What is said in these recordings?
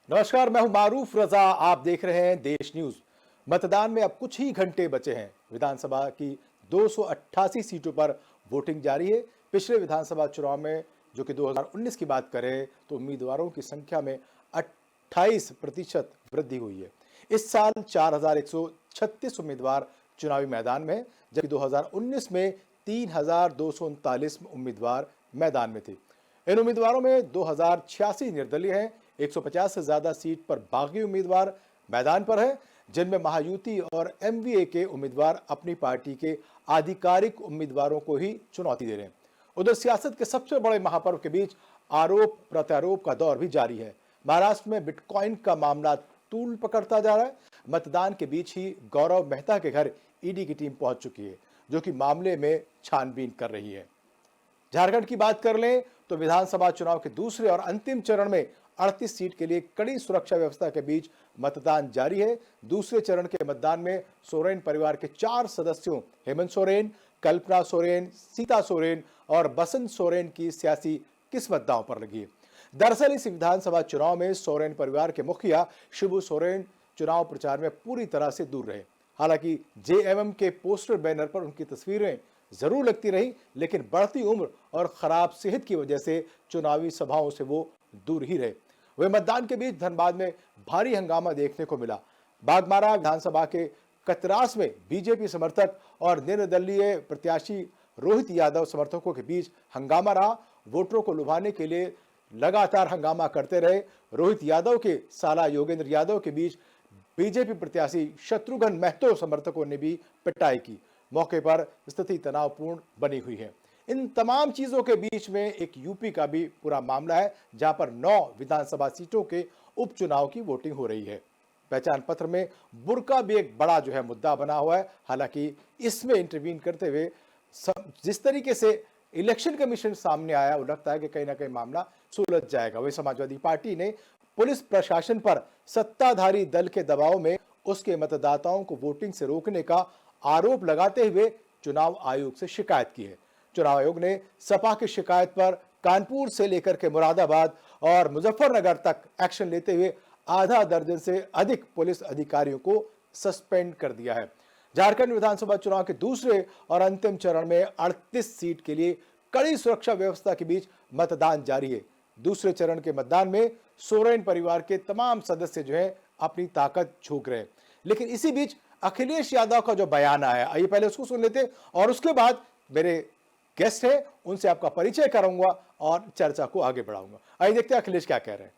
नमस्कार, मैं हूं मारूफ रजा। आप देख रहे हैं देश न्यूज। मतदान में अब कुछ ही घंटे बचे हैं। विधानसभा की 288 सीटों पर वोटिंग जारी है। पिछले विधानसभा चुनाव में जो कि 2019 की बात करें तो उम्मीदवारों की संख्या में 28% वृद्धि हुई है। इस साल 4136 उम्मीदवार चुनावी मैदान में हैं, जबकि 2019 में 3239 उम्मीदवार मैदान में थे। इन उम्मीदवारों में 2086 निर्दलीय हैं। 150 से ज्यादा सीट पर बागी उम्मीदवार मैदान पर है, जिनमें महायुति और एमवीए के उम्मीदवार अपनी पार्टी के आधिकारिक उम्मीदवारों को ही चुनौती दे रहे हैं। उधर सियासत के सबसे बड़े महापर्व के बीच आरोप प्रत्यारोप का दौर भी जारी है। महाराष्ट्र में बिटकॉइन का मामला तूल पकड़ता जा रहा है। मतदान के बीच ही गौरव मेहता के घर ईडी की टीम पहुंच चुकी है, जो कि मामले में छानबीन कर रही है। झारखंड की बात कर लें तो विधानसभा चुनाव के दूसरे और अंतिम चरण में 38 सीट के लिए कड़ी सुरक्षा व्यवस्था के बीच मतदान जारी है। दूसरे चरण के मतदान में सोरेन परिवार के 4 सदस्यों हेमंत सोरेन, कल्पना सोरेन, सीता सोरेन और बसंत सोरेन की सियासी किस्मत दांव पर लगी है। दरअसल इस विधानसभा चुनाव में सोरेन परिवार के मुखिया शिबू सोरेन चुनाव प्रचार में पूरी तरह से दूर रहे। हालांकि जेएमएम के पोस्टर बैनर पर उनकी तस्वीरें जरूर लगती रही, लेकिन बढ़ती उम्र और खराब सेहत की वजह से चुनावी सभाओं से वो दूर ही रहे। वे मतदान के बीच धनबाद में भारी हंगामा देखने को मिला। बागमारा विधानसभा के कतरास में बीजेपी समर्थक और निर्दलीय प्रत्याशी रोहित यादव समर्थकों के बीच हंगामा रहा। वोटरों को लुभाने के लिए लगातार हंगामा करते रहे रोहित यादव के साला योगेंद्र यादव के बीच बीजेपी प्रत्याशी शत्रुघ्न महतो समर्थकों ने भी पिटाई की। मौके पर स्थिति तनावपूर्ण बनी हुई है। इन तमाम चीजों के बीच में एक यूपी का भी पूरा मामला है, जहां पर 9 विधानसभा सीटों के उपचुनाव की वोटिंग हो रही है। पहचान पत्र में बुर्का भी एक बड़ा मुद्दा बना हुआ है। हालांकि इसमें इंटरवीन करते हुए जिस तरीके से इलेक्शन कमीशन सामने आया, वो लगता है कि कहीं ना कहीं मामला सुलझ जाएगा। वही समाजवादी पार्टी ने पुलिस प्रशासन पर सत्ताधारी दल के दबाव में उसके मतदाताओं को वोटिंग से रोकने का आरोप लगाते हुए चुनाव आयोग से शिकायत की है। चुनाव आयोग ने सपा की शिकायत पर कानपुर से लेकर के मुरादाबाद और मुजफ्फरनगर तक एक्शन लेते हुए आधा दर्जन से अधिक पुलिस अधिकारियों को सस्पेंड कर दिया है। झारखंड विधानसभा चुनाव के दूसरे और अंतिम चरण में 38 सीट के लिए कड़ी सुरक्षा व्यवस्था के बीच मतदान जारी है। दूसरे चरण के मतदान में सोरेन परिवार के तमाम सदस्य अपनी ताकत झोंक रहे हैं। लेकिन इसी बीच अखिलेश यादव का जो बयान आया, आइए पहले उसको सुन लेते और उसके बाद मेरे गेस्ट है उनसे आपका परिचय कराऊंगा और चर्चा को आगे बढ़ाऊंगा। आइए देखते हैं अखिलेश क्या कह रहे हैं।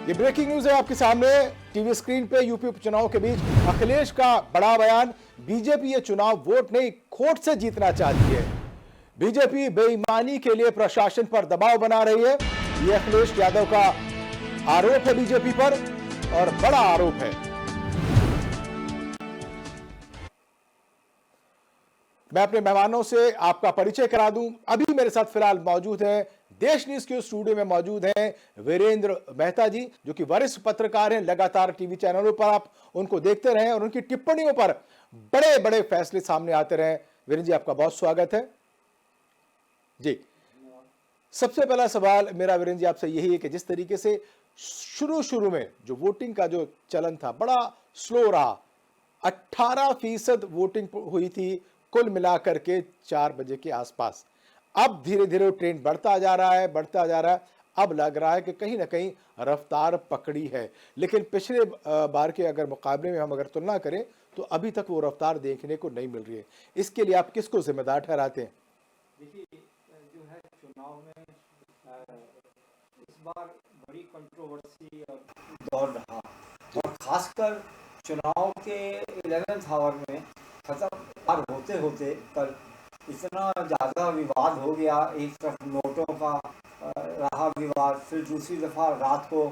ये ब्रेकिंग न्यूज है आपके सामने टीवी स्क्रीन पे। यूपी उपचुनाव के बीच अखिलेश का बड़ा बयान। बीजेपी ये चुनाव वोट नहीं खोट से जीतना चाहती है। बीजेपी बेईमानी के लिए प्रशासन पर दबाव बना रही है। ये अखिलेश यादव का आरोप है बीजेपी पर, और बड़ा आरोप है। मैं अपने मेहमानों से आपका परिचय करा दूं। अभी मेरे साथ फिलहाल मौजूद हैं, देश न्यूज के स्टूडियो में मौजूद हैं वीरेंद्र मेहता जी, जो कि वरिष्ठ पत्रकार हैं। लगातार टीवी चैनलों पर आप उनको देखते रहे और उनकी टिप्पणियों पर बड़े बड़े फैसले सामने आते रहे। वीरेंद्र जी, आपका बहुत स्वागत है जी। सबसे पहला सवाल मेरा वीरेंद्र जी आपसे यही है कि जिस तरीके से शुरू में जो वोटिंग का जो चलन था बड़ा स्लो रहा, 18% वोटिंग हुई थी कुल मिलाकर के 4 बजे के आसपास। अब धीरे धीरे ट्रेंड बढ़ता जा रहा है। अब लग रहा है कि कहीं ना कहीं रफ्तार पकड़ी है, लेकिन पिछले बार के अगर मुकाबले में हम अगर तुलना करें तो अभी तक वो रफ्तार देखने को नहीं मिल रही है। इसके लिए आप किसको जिम्मेदार ठहराते हैं? देखिए, जो है चुनाव में इस बार बड़ी कंट्रोवर्सी दौर रहा, और खासकर चुनाव के 11th आवर में खत्म होते होते कल इतना ज़्यादा विवाद हो गया। एक तरफ नोटों का रहा विवाद, फिर दूसरी दफ़ा रात को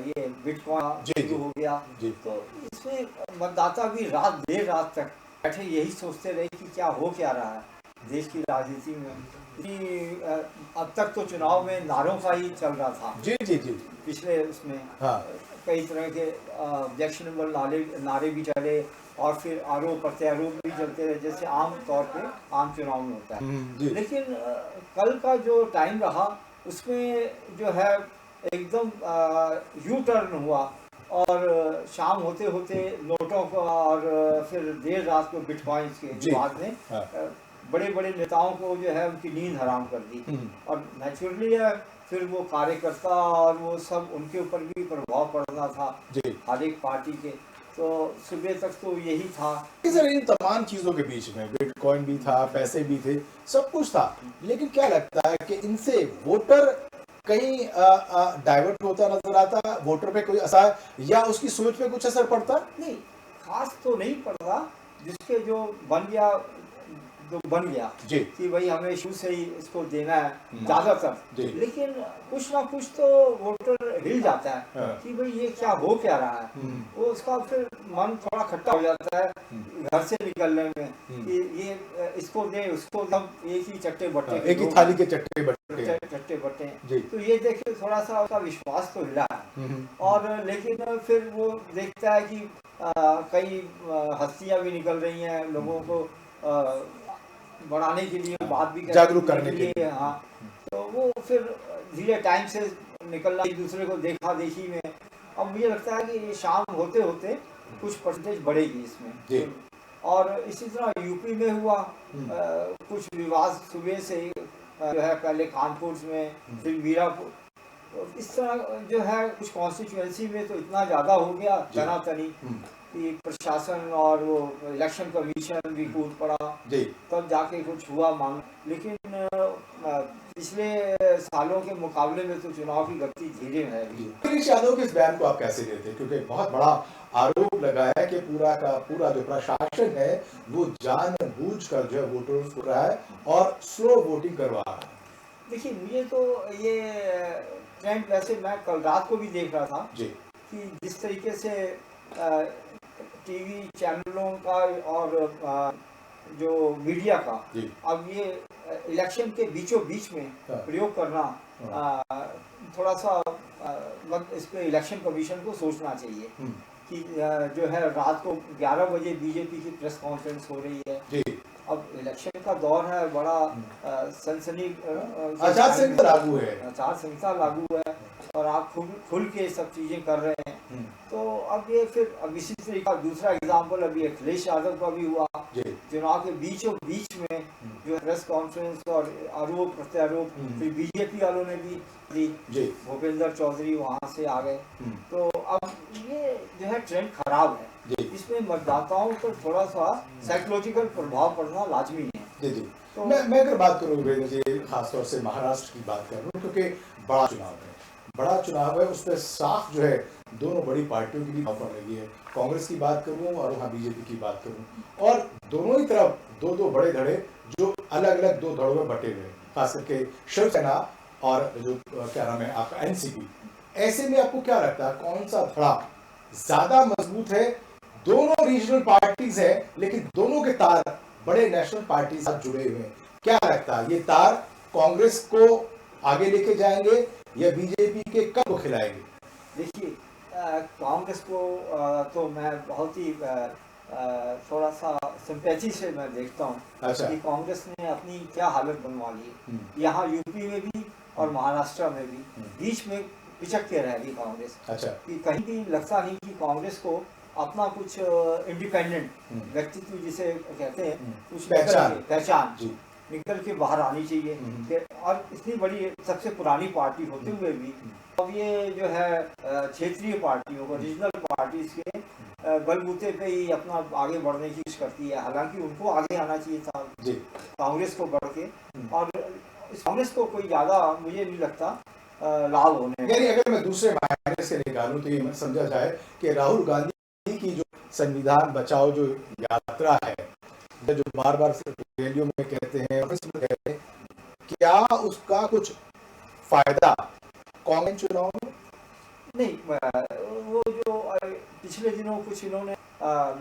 ये बिटकॉइन शुरू हो गया। तो इसमें मतदाता भी देर रात तक बैठे यही सोचते रहे कि क्या हो क्या रहा है देश की राजनीति में। अब तक तो चुनाव में नारों का ही चल रहा था। जी जी जी। पिछले उसमें हाँ। कई तरह के ऑब्जेक्शनेबल नारे भी चले, और फिर आरोप प्रत्यारोप भी चलते रहे, जैसे आम तौर पे आम चुनाव में होता है। जी लेकिन कल का जो टाइम रहा उसमें जो है एकदम यू टर्न हुआ, और शाम होते होते नोटों का और फिर देर रात को बिटकॉइंस के जी विवाद ने हाँ बड़े बड़े नेताओं को जो है उनकी नींद हराम कर दी। और नेचुरली है फिर वो कार्यकर्ता और वो सब उनके ऊपर भी प्रभाव पड़ना था जी। हर एक पार्टी के। तो सुबह तक तो यही था। सर इन तमाम चीजों के बीच में बिटकॉइन भी था, पैसे भी थे, सब कुछ था, लेकिन क्या लगता है कि इनसे वोटर कहीं डाइवर्ट होता नजर आता, वोटर पे कोई असर या उसकी सोच पे कुछ असर पड़ता? नहीं, खास तो नहीं पड़ता। जिसके जो बन गया जो बन गया जी कि भाई हमें शुरू से ही इसको देना है जी। ज्यादातर। लेकिन कुछ ना कुछ तो वोटर हिल जाता है हाँ। कि भाई ये क्या हो क्या रहा है। वो उसका फिर मन थोड़ा खट्टा हो जाता है घर से निकलने में कि ये इसको दे उसको, सब एक ही चट्टे बट्टे हाँ, एक ही थाली के चट्टे बट्टे चट्टे बट्टे। जी। तो ये देख के थोड़ा सा उसका विश्वास तो हिला है। और लेकिन फिर वो देखता है कि कई हस्तियां भी निकल रही हैं लोगों को बढ़ाने के लिए, बात भी जागरूक करने के लिए। हाँ। तो वो फिर धीरे टाइम से निकलना, एक दूसरे को देखा देखी में। अब मुझे लगता है कि ये शाम होते होते कुछ परसेंटेज बढ़ेगी इसमें। जी। और इसी तरह यूपी में हुआ कुछ विवाद सुबह से ही, जो है पहले कानपुर में फिर मीरापुर। तो इस तरह जो है कुछ कॉन्स्टिट्यूएंसी में तो इतना ज़्यादा हो गया तनातनी कि प्रशासन और वो इलेक्शन कमीशन भी कूद पड़ा, तब जाके कुछ हुआ मांग। लेकिन पिछले सालों के मुकाबले में तो चुनाव की गति धीरे है। अखिलेश यादव के इस बयान को आप कैसे लेते हैं, क्योंकि बहुत बड़ा आरोप लगा है कि पूरा का पूरा जो प्रशासन है वो जानबूझकर जो है वोटर्स को रहा है और स्लो वोटिंग करवा रहा है? देखिए, मुझे तो ये ट्रेंड, वैसे मैं कल रात को भी देख रहा था जी कि जिस तरीके से टीवी चैनलों का और जो मीडिया का अब ये इलेक्शन के बीचों बीच में प्रयोग करना, थोड़ा सा इस पे इलेक्शन कमीशन को सोचना चाहिए कि जो है रात को 11 बजे बीजेपी की प्रेस कॉन्फ्रेंस हो रही है। अब इलेक्शन का दौर है, बड़ा सनसनी आचार संहिता लागू है, आचार संहिता लागू है और आप खुल के सब चीजें कर रहे हैं। तो अब ये फिर अब इसी तरीका दूसरा एग्जाम्पल अभी अखिलेश यादव का भी हुआ चुनाव के बीचों बीच में जो प्रेस कॉन्फ्रेंस और आरोप प्रत्यारोप, फिर बीजेपी वालों ने भी दी, भूपेंद्र चौधरी वहां से आ गए। तो अब ये जो है ट्रेंड खराब है, इसमें मतदाताओं पर थोड़ा सा साइकोलॉजिकल प्रभाव पड़ना लाजमी है। तो मैं अगर बात करूँ खासतौर से महाराष्ट्र की बात कर रहा हूँ, क्योंकि बड़ा चुनाव है, उस पर साफ जो है दोनों बड़ी पार्टियों की भी पड़ रही है। कांग्रेस की बात करूं और वहाँ बीजेपी की बात करूं, और दोनों ही तरफ दो बड़े धड़े जो अलग अलग दो धड़ों में बटे हुए हैं, खास करके शिवसेना और जो क्या नाम है आपका एनसीपी। ऐसे में आपको क्या लगता है कौन सा धड़ा ज्यादा मजबूत है? दोनों रीजनल पार्टीज है, लेकिन दोनों के तार बड़े नेशनल पार्टी से जुड़े हुए हैं। क्या लगता है ये तार कांग्रेस को आगे लेके जाएंगे या बीजेपी के कब को खिलाएंगे? देखिए, कांग्रेस को तो मैं बहुत ही थोड़ा सा सिंपैथी से मैं देखता हूँ। अच्छा। कि कांग्रेस ने अपनी क्या हालत बनवा ली है, यहाँ यूपी में भी और महाराष्ट्र में भी बीच में पिचकते रहेगी कांग्रेस। अच्छा। कि कहीं भी लगता नहीं कि कांग्रेस को अपना कुछ इंडिपेंडेंट व्यक्तित्व जिसे कहते हैं, कुछ पहचान निकल के बाहर आनी चाहिए। और इतनी बड़ी सबसे पुरानी पार्टी होते हुए भी अब ये जो है क्षेत्रीय पार्टियों को, रीजनल पार्टीज के बलबूते पे ही अपना आगे बढ़ने की कोशिश करती है। हालांकि उनको आगे आना चाहिए था कांग्रेस को बढ़ के, और इस कांग्रेस को कोई ज्यादा मुझे नहीं लगता लाभ होने। यानी अगर मैं दूसरे मायने से निकालूं तो ये समझा जाए कि राहुल गांधी की जो संविधान बचाओ जो यात्रा है, जो बार बार रैलियों में कहते हैं, क्या उसका कुछ फायदा कांग्रेस चुनाव में? नहीं, वो जो पिछले दिनों कुछ इन्होंने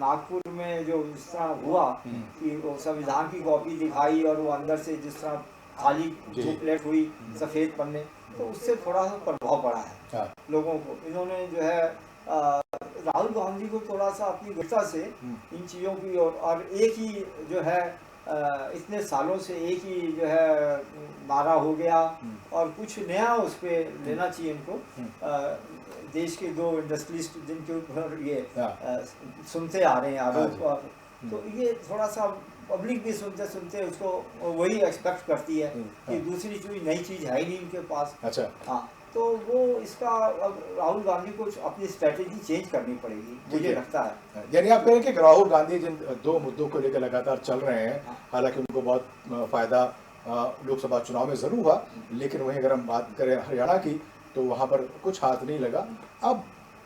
नागपुर में जो जिस तरह हुआ कि वो संविधान की कॉपी दिखाई और वो अंदर से जिस तरह खाली बुकलेट हुई सफेद पन्ने, तो उससे थोड़ा सा प्रभाव पड़ा है लोगों को। इन्होंने जो है राहुल गांधी को थोड़ा सा अपनी गुस्सा से इन चीज़ों की और एक ही जो है इतने सालों से एक ही जो है नारा हो गया और कुछ नया उस पर लेना चाहिए इनको। देश के दो इंडस्ट्रियलिस्ट जिनके ऊपर ये सुनते आ रहे हैं आरोप, और तो ये थोड़ा सा पब्लिक भी सुनते सुनते उसको वही एक्सपेक्ट करती है कि दूसरी कोई नई चीज़ है ही नहीं इनके पास। अच्छा, हाँ, तो वो इसका अब राहुल गांधी को अपनी स्ट्रेटेजी चेंज करनी पड़ेगी मुझे लगता है। यानी आप कह रहे हैं कि राहुल गांधी जिन दो मुद्दों को लेकर लगातार चल रहे हैं, हालांकि उनको बहुत फायदा लोकसभा चुनाव में जरूर हुआ, लेकिन वहीं अगर हम बात करें हरियाणा की तो वहां पर कुछ हाथ नहीं लगा। अब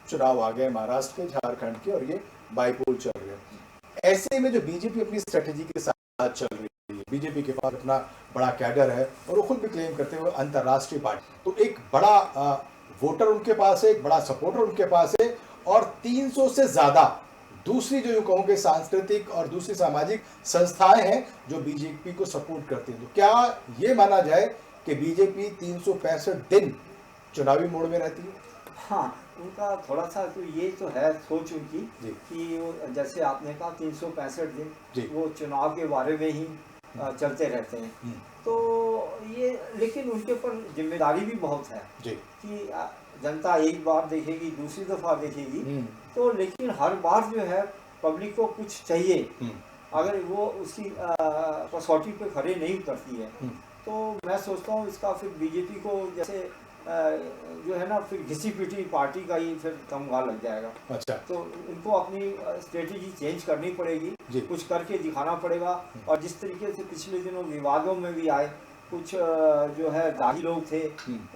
चुनाव आ गए महाराष्ट्र के, झारखंड के, और ये बाईपोल चल रहे हैं। ऐसे में जो बीजेपी अपनी स्ट्रेटेजी के साथ चल रही है, बीजेपी के पास अपना बड़ा कैडर है और वो खुद भी क्लेम करते हुए अंतर्राष्ट्रीय पार्टी, तो एक बड़ा वोटर उनके पास है, एक बड़ा सपोर्टर उनके पास है, और 300 से ज्यादा दूसरी जो कहूँ कि सांस्कृतिक और दूसरी सामाजिक संस्थाएं हैं जो बीजेपी को सपोर्ट करती हैं। तो क्या ये माना जाए कि बीजेपी 365 दिन चुनावी मोड में रहती है? हाँ, उनका थोड़ा सा तो ये तो है सोच उनकी कि वो जैसे आपने कहा 365 दिन वो चुनाव के बारे में ही चलते रहते हैं। तो ये लेकिन उनके ऊपर जिम्मेदारी भी बहुत है कि जनता एक बार देखेगी, दूसरी दफा देखेगी, तो लेकिन हर बार जो है पब्लिक को कुछ चाहिए। अगर वो उसकी कसौटी पे खड़े नहीं उतरती है तो मैं सोचता हूँ इसका फिर बीजेपी को जैसे जो है ना फिर घिसी पिटी पार्टी का ही फिर तमगा लग जाएगा। अच्छा, तो इनको अपनी स्ट्रेटेजी चेंज करनी पड़ेगी, कुछ करके दिखाना पड़ेगा। और जिस तरीके से पिछले दिनों विवादों में भी आए, कुछ जो है दागी लोग थे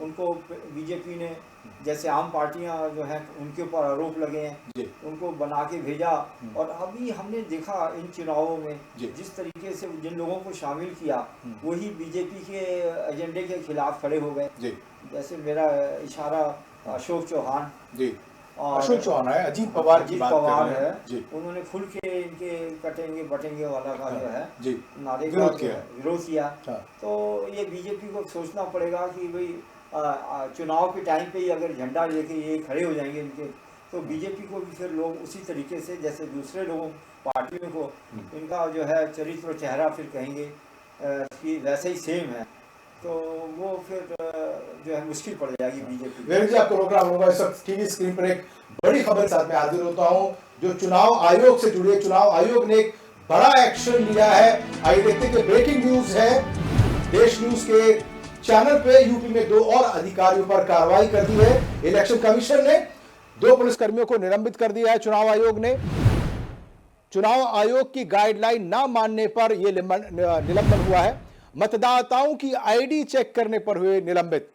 उनको बीजेपी ने, जैसे आम पार्टियां जो हैं उनके ऊपर आरोप लगे हैं, उनको बना के भेजा। और अभी हमने देखा इन चुनावों में जिस तरीके से जिन लोगों को शामिल किया वही बीजेपी के एजेंडे के खिलाफ खड़े हो गए। जैसे मेरा इशारा अशोक चौहान और अशोक चौहान है, अजीत पवार की बात कर रहे हैं। उन्होंने खुल के इनके कटेंगे बटेंगे वाला का जो है नारे का विरोध किया। तो ये बीजेपी को सोचना पड़ेगा कि भाई चुनाव के टाइम पे ही अगर झंडा लेके ये खड़े हो जाएंगे इनके, तो बीजेपी को भी फिर लोग उसी तरीके से जैसे दूसरे लोगों पार्टियों को इनका जो है चरित्र और चेहरा फिर कहेंगे कि वैसे ही सेम है, तो वो फिर जो है मुश्किल पड़ जाएगी बीजेपी। वीरेंद्र जी, आपको रोक रहा हूँ, इस वक्त टीवी स्क्रीन पर एक बड़ी खबर साथ में हाजिर होता हूँ जो चुनाव आयोग से जुड़ी है। चुनाव आयोग ने एक बड़ा एक्शन लिया है। आइए देखते हैं कि ब्रेकिंग न्यूज है। देश न्यूज के चैनल पे यूपी में 2 और अधिकारियों पर कार्रवाई कर दी है। इलेक्शन कमीशन ने 2 पुलिसकर्मियों को निलंबित कर दिया है। चुनाव आयोग ने चुनाव आयोग की गाइडलाइन ना मानने पर यह निलंबन हुआ है। मतदाताओं की आईडी चेक करने पर हुए निलंबित।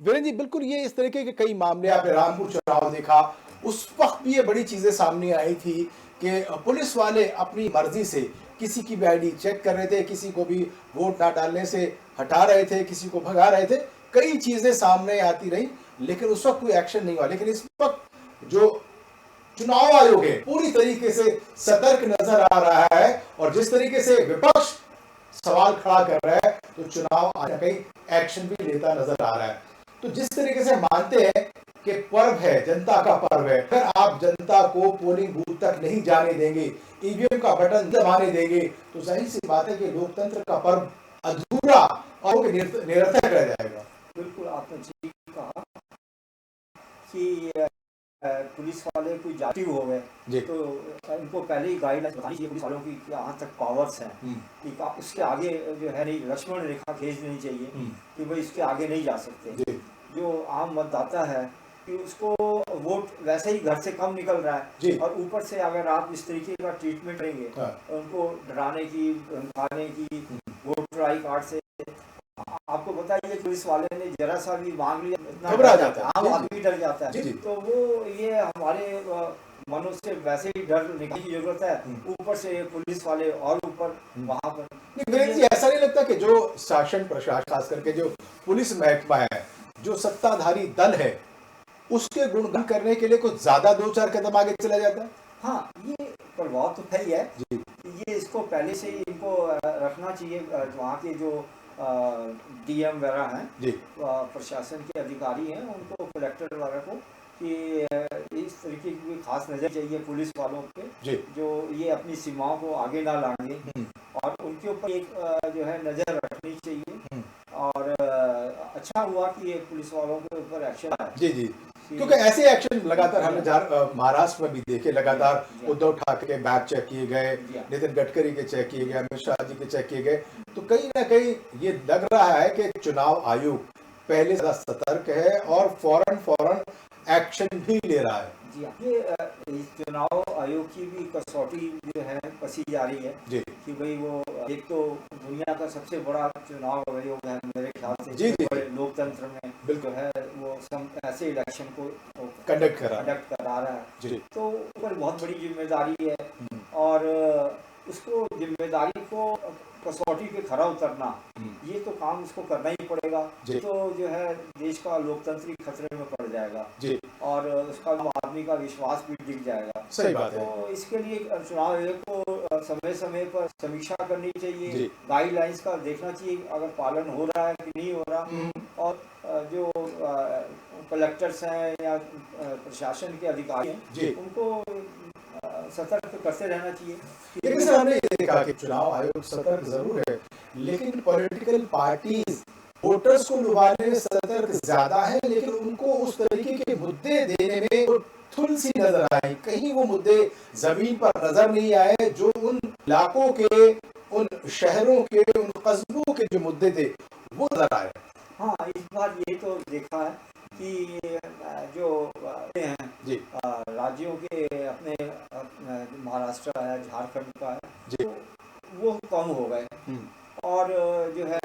वीरेंद्र जी, बिल्कुल ये इस तरीके के कई मामले, आपने रामपुर चुनाव देखा, उस वक्त भी ये बड़ी चीजें सामने आई थी कि पुलिस वाले अपनी मर्जी से किसी की भी आईडी चेक कर रहे थे, किसी को भी वोट ना डालने से हटा रहे थे, किसी को भगा रहे थे, कई चीजें सामने आती रही, लेकिन उस वक्त कोई एक्शन नहीं हुआ। लेकिन इस वक्त जो चुनाव आयोग है पूरी तरीके से सतर्क नजर आ रहा है, और जिस तरीके से विपक्ष सवाल खड़ा कर रहा है तो चुनाव आयोग कई एक्शन भी लेता नजर आ रहा है। तो जिस तरीके से मानते हैं कि पर्व है, जनता का पर्व है, अगर आप जनता को पोलिंग बूथ तक नहीं जाने देंगे, ईवीएम का बटन दबाने देंगे, तो जाहिर सी बात है कि लोकतंत्र का पर्व अधूरा और निरर्थक रह जाएगा। बिल्कुल आपने ठीक कहा कि पुलिस वाले कोई जाति हो गए तो इनको पहले ही गाइडलाइन बतानी चाहिए पुलिस वालों की कि यहाँ तक पावर्स हैं कि उसके आगे जो है नहीं लक्ष्मण रेखा खींच देनी चाहिए कि भाई इसके आगे नहीं जा सकते। जो आम मतदाता है कि उसको वोट वैसे ही घर से कम निकल रहा है, और ऊपर से अगर आप इस तरीके का ट्रीटमेंट करेंगे उनको डराने की, धमकाने की, वोटर आई कार्ड से, आपको बताइए पुलिस वाले ने जरा सा भी मांग लिया इतना घबरा जाता है, आम आदमी डर जाता है। तो वो ये हमारे मनों से वैसे ही डर निकालने की जरूरत है, ऊपर से पुलिस वाले और ऊपर वहां पर। वीरेंद्र जी, ऐसा नहीं लगता कि जो शासन प्रशासन खास करके जो पुलिस महकमा है, जो सत्ताधारी दल है, उसके गुणगान करने के लिए कुछ ज्यादा 2-4 कदम आगे चला जाता है? हाँ, ये प्रभाव तो है ही है। ये इसको पहले से ही इनको रखना चाहिए, वहाँ के जो डीएम वगैरह हैं, जी प्रशासन के अधिकारी हैं, उनको कलेक्टर वगैरह को कि इस तरीके की कोई खास नज़र चाहिए पुलिस वालों पे जी जो ये अपनी सीमाओं को आगे ना लाएंगे, और उनके ऊपर एक जो है नज़र रखनी चाहिए। और अच्छा हुआ कि ये पुलिस वालों के ऊपर एक्शन आया। जी जी, क्योंकि ऐसे एक्शन लगातार हमने महाराष्ट्र में भी देखे, लगातार उद्धव ठाकरे के बैग चेक किए गए, नितिन गडकरी के चेक किए गए, अमित शाह जी के चेक किए गए। तो कहीं ना कहीं ये लग रहा है कि चुनाव आयोग पहले से ज्यादा सतर्क है और फौरन एक्शन भी ले रहा है। जी हाँ, ये इस चुनाव आयोग की भी कसौटी जो है कसी जा रही है जी कि भाई वो एक तो दुनिया का सबसे बड़ा चुनाव आयोग है मेरे ख्याल से, जी जी लोकतंत्र में बिल्कुल जो है वो ऐसे इलेक्शन को कंडक्ट करा रहा है, जी तो ऊपर बहुत बड़ी जिम्मेदारी है। और उसको जिम्मेदारी को कसौटी पे खरा उतरना, ये तो काम उसको करना ही पड़ेगा। तो जो है देश का लोकतंत्र खतरे में पड़ जाएगा जी और उसका आदमी का विश्वास भी दिख जाएगा। सही बात है। तो इसके लिए चुनाव आयोग को समय समय पर समीक्षा करनी चाहिए, जी गाइडलाइंस का देखना चाहिए अगर पालन हो रहा है कि नहीं हो रहा। और जो कलेक्टर्स हैं या प्रशासन के अधिकारी हैं उनको सतर्क करते रहना चाहिए। लेकिन सर हमने ये देखा कि चुनाव आयोग सतर्क जरूर है, लेकिन पॉलिटिकल पार्टीज वोटर्स को लुभाने में सतर्क ज्यादा है, लेकिन उनको उस तरीके के मुद्दे देने में तो थुलसी नजर आई। कहीं वो मुद्दे जमीन पर नजर नहीं आए जो उन इलाकों के, उन शहरों के, उन कस्बों के जो मुद्दे थे वो नजर आए। हाँ, इस बार ये तो देखा है कि जो हैं जी राज्यों के अपने महाराष्ट्र है, झारखंड का है, जी तो वो कम हो गए और जो है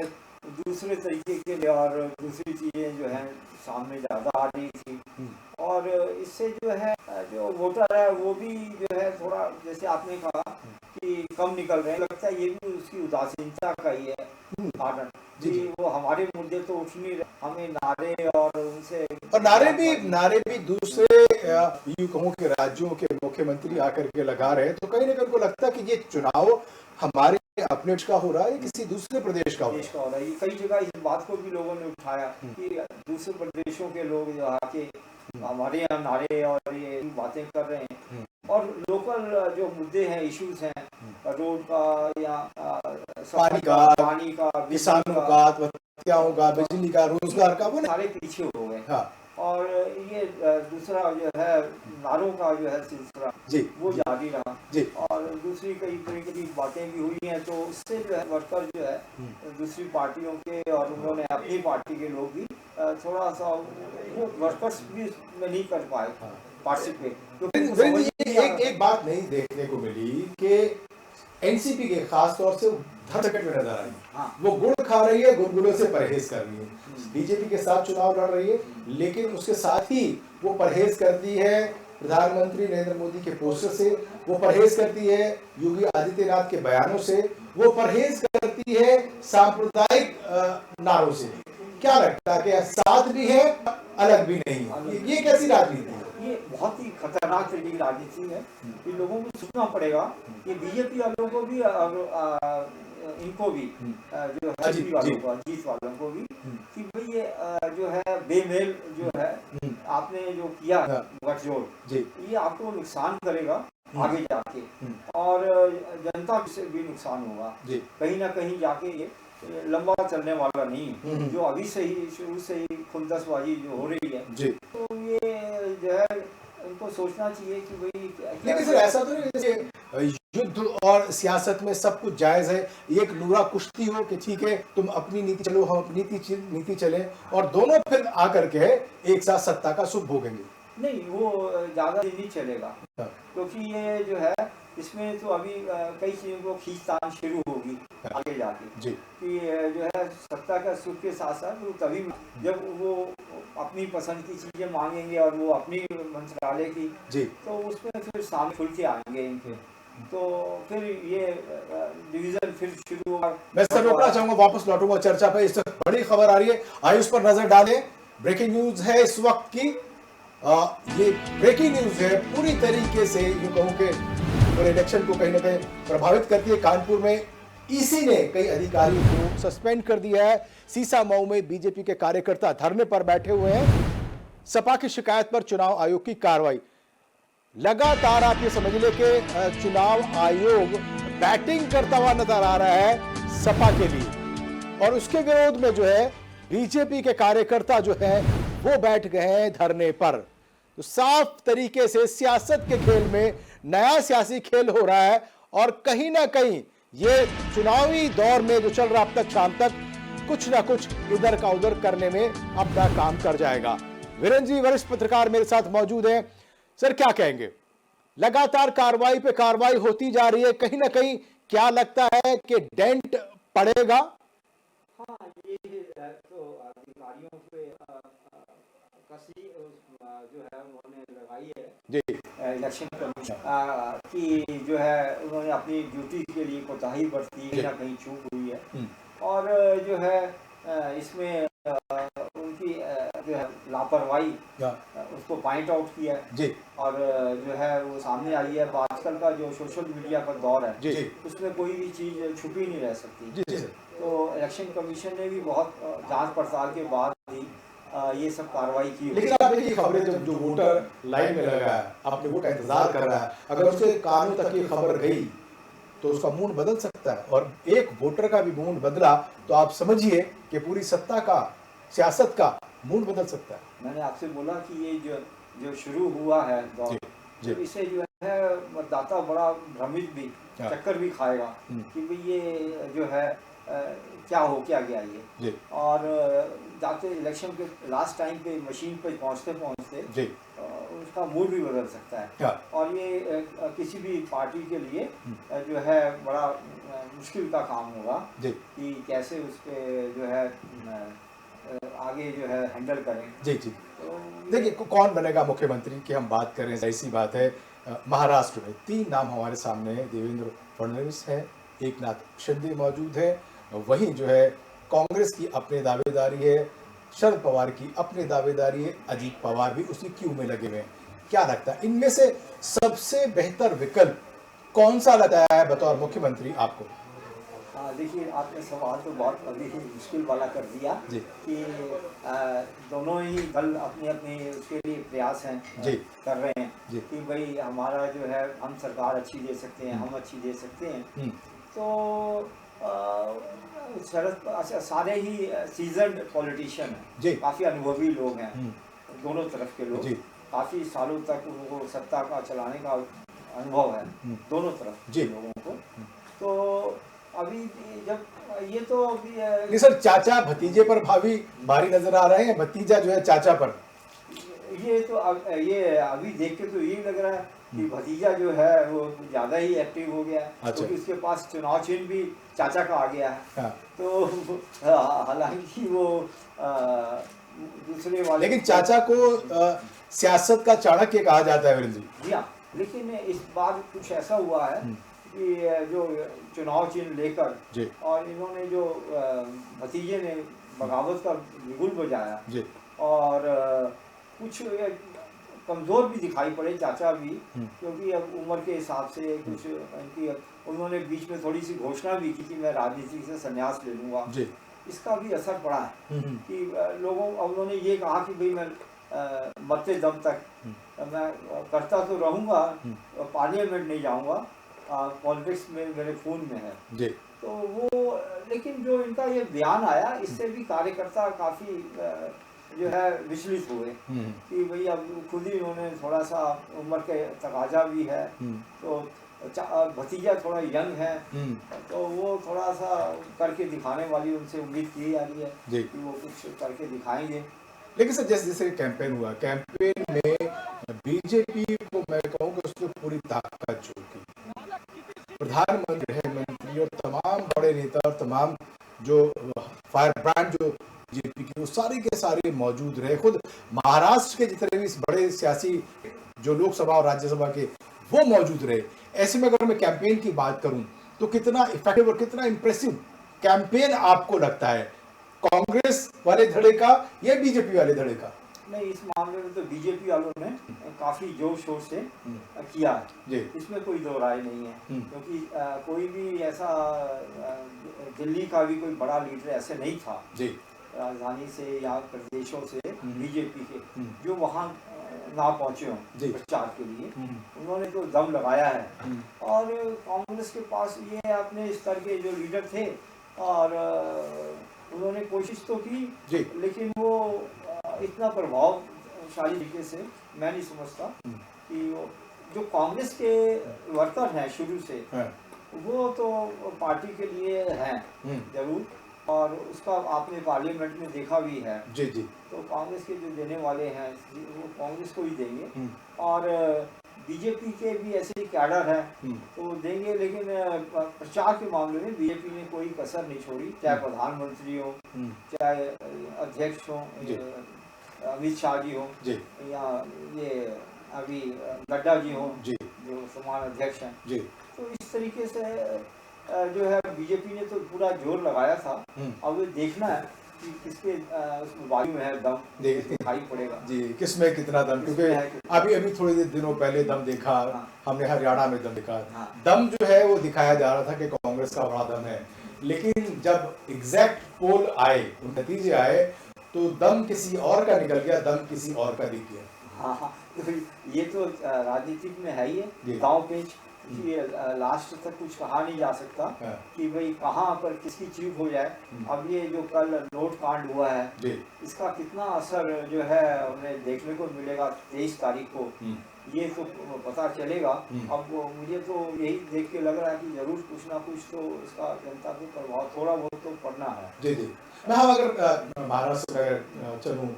दूसरे तरीके के और दूसरी चीजें जो है सामने ज्यादा आ रही थी। और इससे जो है जो वोटर है वो भी जो है थोड़ा, जैसे आपने कहा कि कम निकल रहे हैं, लगता है ये भी उसकी उदासीनता का ही है कारण जी। वो हमारे मुद्दे तो उठ नहीं रहे, हमें नारे और उनसे और नारे भी दूसरे यूं कहूं के राज्यों के मुख्यमंत्री आकर के लगा रहे हैं। तो कहीं ना कहीं उनको लगता है कि ये चुनाव हमारे अपने देश का हो रहा है, किसी दूसरे प्रदेश का हो रहा है। कई जगह इस बात को भी लोगों ने उठाया कि दूसरे प्रदेशों के लोग जो आके हमारे यहाँ नारे और ये बातें कर रहे हैं, और लोकल जो मुद्दे हैं, इश्यूज हैं, रोड का या पानी का, किसानों का, आत्महत्याओं का, बिजली का, रोजगार का, वो सारे पीछे हो गए। हाँ। और ये दूसरा जो है नारों का जो है सिलसिला जी वो जारी रहा जी। और दूसरी कई बातें भी हुई हैं, तो उससे जो है वर्कर जो है दूसरी पार्टियों के और उन्होंने अपनी पार्टी के लोग भी थोड़ा सा वो वर्कर्स भी में नहीं कर पाए पार्टिसिपेट। तो एक बात नहीं देखने को मिली कि एनसीपी के खास तौर से धड़कट में नजर आई। हाँ। वो गुड़ खा रही है, गुड़गुड़ों से परहेज कर रही है, बीजेपी के साथ चुनाव लड़ रही है, लेकिन उसके साथ ही वो परहेज करती है प्रधानमंत्री नरेंद्र मोदी के पोस्टर से, वो परहेज करती है योगी आदित्यनाथ के बयानों से, वो परहेज करती है सांप्रदायिक नारों से। क्या लगता है कि साथ भी है, अलग भी नहीं है? ये कैसी राजनीति है? ये बहुत ही खतरनाक तरीके की राजनीति है। ये लोगों को सोचना पड़ेगा, ये बीजेपी वालों को भी इनको भी जो है अजीत वालों को भी कि भाई ये जो है बेमेल जो है आपने जो किया गठजोड़, ये आपको नुकसान करेगा आगे जाके, और जनता से भी नुकसान होगा कहीं ना कहीं जाके। ये लंबा चलने वाला नहीं, जो अभी से ही शुरू से ही खुंदसबाजी जो हो रही है, तो ये जो है उनको सोचना चाहिए कि भाई। लेकिन सर ऐसा तो नहीं जैसे युद्ध और सियासत में सब कुछ जायज है, एक नूरा कुश्ती हो कि ठीक है तुम अपनी नीति चलो, हम अपनी नीति चले, और दोनों फिर आकर के एक साथ सत्ता का सुख भोगेंगे। नहीं, वो ज्यादा दिन नहीं चलेगा, क्योंकि ये जो है इसमें तो अभी कई चीजों को खींचतान शुरू होगी आगे जाके कि जो है सत्ता का सुख के साथ साथ वो तभी जब वो अपनी पसंद की चीजें मांगेंगे और वो अपनी मंत्रालय की, तो उसमें फिर सामने खुल के आएंगे इनके, तो फिर ये डिवीजन फिर शुरू होगा। मैं सर रोकना चाहूंगा, वापस लौटूंगा चर्चा पे। इस वक्त बड़ी खबर आ रही है, आइए उस पर नजर डालें। ब्रेकिंग न्यूज है इस वक्त की, ये ब्रेकिंग न्यूज है, पूरी तरीके से यूं कहूं कि इलेक्शन को कहीं ना कहीं प्रभावित करती है। कानपुर में ईसी ने कई अधिकारियों को सस्पेंड कर दिया है। सीसामऊ में बीजेपी के कार्यकर्ता धरने पर बैठे हुए हैं। सपा की शिकायत पर चुनाव आयोग की कार्रवाई। लगातार आप ये समझ ले कि चुनाव आयोग बैटिंग करता हुआ नजर आ रहा है सपा के लिए, और उसके विरोध में जो है बीजेपी के कार्यकर्ता जो है वो बैठ गए हैं धरने पर। तो साफ तरीके से सियासत के खेल में नया सियासी खेल हो रहा है, और कहीं ना कहीं ये चुनावी दौर में जो चल रहा अब तक शाम तक कुछ ना कुछ इधर का उधर करने में अपना काम कर जाएगा। वीरेंद्र जी वरिष्ठ पत्रकार मेरे साथ मौजूद हैं। सर, क्या कहेंगे? लगातार कार्रवाई पे कार्रवाई होती जा रही है, कहीं ना कहीं क्या लगता है कि डेंट पड़ेगा? हाँ, ये तो अधिकारियों पे कसी जो है उन्होंने लगाई है जी इलेक्शन कमीशन की, जो है उन्होंने अपनी ड्यूटी के लिए कोताही बरती, कहीं ना कहीं चूक हुई है, और जो है इसमें उनकी जो है लापरवाही उसको पॉइंट आउट किया है जी, और जो है वो सामने आई है। आजकल का जो सोशल मीडिया का दौर है जी, उसमें कोई भी चीज़ छुपी नहीं रह सकती जी, जी। तो इलेक्शन कमीशन ने भी बहुत जांच पड़ताल के बाद ही ये सब कार्रवाई की। लेकिन आप देखिए खबरें, जब जो वोटर लाइन में लगा है, अपने वोट का इंतजार कर रहा है, अगर उसके कानों तक ये खबर गई तो उसका मूड बदल सकता है, और एक वोटर का भी मूड बदला तो आप समझिए कि पूरी सत्ता का, सियासत का मूड बदल सकता है। मैंने आपसे बोला कि ये जो शुरू हुआ है दौर, तो इसे जो है मतदाता बड़ा भ्रमित भी, चक्कर भी खाएगा कि भाई ये जो है क्या हो क्या गया ये, और जाते इलेक्शन के लास्ट टाइम पे मशीन पे पहुंचते पहुंचते उसका मूड भी बदल सकता है, और ये किसी भी पार्टी के लिए जो है बड़ा मुश्किल का काम होगा कि कैसे उसके जो है आगे जो है हैंडल करें। जी जी। तो देखिए कौन बनेगा मुख्यमंत्री की हम बात करें, ऐसी बात है। महाराष्ट्र में 3 नाम हमारे सामने हैं। देवेंद्र फडणवीस है, एकनाथ शिंदे मौजूद है, वहीं जो है कांग्रेस की अपनी दावेदारी है, शरद पवार की अपनी दावेदारी है, अजीत पवार भी उसी क्यू में लगे हुए हैं। क्या लगता है इनमें से सबसे बेहतर विकल्प कौन सा लगता है बतौर मुख्यमंत्री आपको? देखिए, आपने सवाल तो बहुत अभी मुश्किल वाला कर दिया कि दोनों ही दल अपने अपने उसके लिए प्रयास हैं कर रहे हैं कि भाई हमारा जो है हम सरकार अच्छी दे सकते हैं, हम अच्छी दे सकते हैं। तो शरद सारे ही सीजन्ड पॉलिटिशियन हैं, काफ़ी अनुभवी लोग हैं, दोनों तरफ के लोग, काफ़ी सालों तक उनको सत्ता का चलाने का अनुभव है दोनों तरफ के लोगों को। तो अभी जब ये तो अभी सर चाचा भतीजे पर भारी नजर आ रहे हैं, भतीजा जो है चाचा पर, ये तो ये अभी देख के तो यही लग रहा है कि भतीजा जो है वो ज़्यादा ही एक्टिव हो गया है, क्योंकि उसके पास चुनाव चिन्ह भी चाचा का आ गया है। तो हालांकि वो दूसरे वाले, लेकिन चाचा को सियासत का चाणक्य कहा जाता है वीरेंद्र जी। हाँ, लेकिन इस बार कुछ ऐसा हुआ है कि जो चुनाव चिन्ह लेकर और इन्होंने जो भतीजे ने बगावत का बिगुल बजाया और कुछ कमज़ोर भी दिखाई पड़े चाचा भी, क्योंकि अब उम्र के हिसाब से कुछ इनकी, उन्होंने बीच में थोड़ी सी घोषणा भी की कि मैं राजनीति से संन्यास ले लूँगा। इसका भी असर पड़ा है कि लोगों, उन्होंने ये कहा कि भाई मैं मरते दम तक मैं करता तो रहूँगा, पार्लियामेंट नहीं जाऊँगा, पॉलिटिक्स में मेरे खून में है तो वो। लेकिन जो इनका ये बयान आया, इससे भी कार्यकर्ता काफ़ी जो है विचलित हुए कि भाई अब खुद ही उन्होंने थोड़ा सा, उम्र के तकाजा भी है, तो भतीजा थोड़ा यंग है, तो वो थोड़ा सा करके दिखाने वाली उनसे उम्मीद की जा रही है कि वो कुछ करके दिखाएंगे। लेकिन सर जैसे जैसे कैंपेन हुआ, कैंपेन में बीजेपी को मैं कहूँ कि उसने पूरी ताकत झोंकी, प्रधानमंत्री, गृह मंत्री और तमाम बड़े नेता और तमाम जो फायर ब्रांड जो बीजेपी की, वो सारे के सारे मौजूद रहे। खुद महाराष्ट्र के जितने भी बड़े सियासी जो लोकसभा और राज्यसभा के, वो मौजूद रहे। ऐसे में अगर मैं कैंपेन की बात करूं तो कितना इफेक्टिव और कितना इंप्रेसिव कैंपेन आपको लगता है, कांग्रेस वाले धड़े का या बीजेपी वाले धड़े का? नहीं, इस मामले में तो बीजेपी वालों ने काफ़ी जोर शोर से किया है, जी इसमें कोई दो राय नहीं है, क्योंकि कोई भी ऐसा दिल्ली का भी कोई बड़ा लीडर ऐसे नहीं था जी राजधानी से या प्रदेशों से बीजेपी के हम्म, जो वहाँ ना पहुँचे हों जी प्रचार के लिए। उन्होंने तो दम लगाया है, और कांग्रेस के पास ये अपने स्तर के जो लीडर थे, और उन्होंने कोशिश तो की, जी लेकिन वो इतना प्रभावशाली तरीके से मैं नहीं समझता कि वो जो कांग्रेस के वर्कर हैं शुरू से, हाँ, वो तो पार्टी के लिए हैं जरूर, और उसका आपने पार्लियामेंट में देखा भी है। जी जी तो कांग्रेस के जो देने वाले हैं वो कांग्रेस को ही देंगे, और बीजेपी के भी ऐसे ही कैडर है तो देंगे, लेकिन प्रचार के मामले में बीजेपी ने कोई कसर नहीं छोड़ी, चाहे प्रधानमंत्री हो, चाहे अध्यक्ष हो, अमित शाह जी हो, या ये अभी नड्डा जी हो जो समान अध्यक्ष हैं। तो इस तरीके से जो है बीजेपी ने तो पूरा जोर लगाया था। अब ये देखना है कि किसके उसमें वायु में है दम, दिखाई पड़ेगा जी किसमें कितना दम, क्योंकि अभी थोड़े दिनों पहले दम देखा, हमने हरियाणा में दम देखा, दम जो है वो दिखाया जा रहा था कि कांग्रेस का बड़ा दम है, लेकिन जब एग्जैक्ट पोल आए, नतीजे आए, तो दम किसी और का निकल गया, दम किसी और का दिख गया। हाँ, तो ये तो राजनीतिक में है ही है, दांव पेच कि लास्ट तक कुछ कहा नहीं जा सकता कि भाई कहाँ पर किसकी चीज हो जाए। अब ये जो कल नोट कांड हुआ है, इसका कितना असर जो है हमें देखने को मिलेगा 23 तारीख को, ये तो पता चलेगा। अब मुझे तो यही देख के लग रहा है कि जरूर कुछ ना कुछ तो इसका जनता पे प्रभाव थोड़ा बहुत तो पड़ना है। जी जी मैं हम अगर महाराष्ट्र में चलूँ,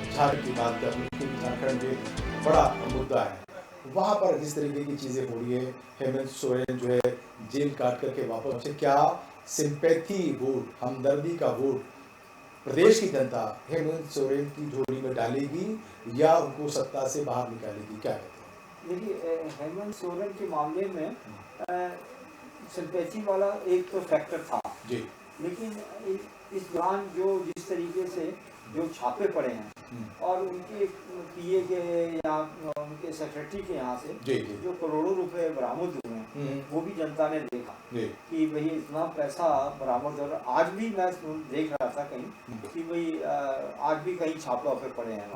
झारखंड की बात करूँ, झारखंड में बड़ा मुद्दा है, वहाँ पर जिस तरीके की चीज़ें हो रही है, हेमंत सोरेन जो है जेल काट करके वापस पहुंचे, क्या सिंपैथी वोट, हमदर्दी का वोट प्रदेश की जनता हेमंत सोरेन की झोली में डालेगी या उनको सत्ता से बाहर निकालेगी, क्या कहते हैं? देखिए, हेमंत सोरेन के मामले में सिंपैथी वाला एक तो फैक्टर था जी, लेकिन इस दौरान जो जिस तरीके से जो छापे पड़े हैं और उनके पीए के या उनके सेक्रेटरी के यहाँ से जो करोड़ों रुपए बरामद हुए हैं, वो भी जनता ने देखा कि भाई इतना पैसा बरामद हो रहा। आज भी मैं देख रहा था कहीं कि भाई आज भी कहीं छापा पे पड़े हैं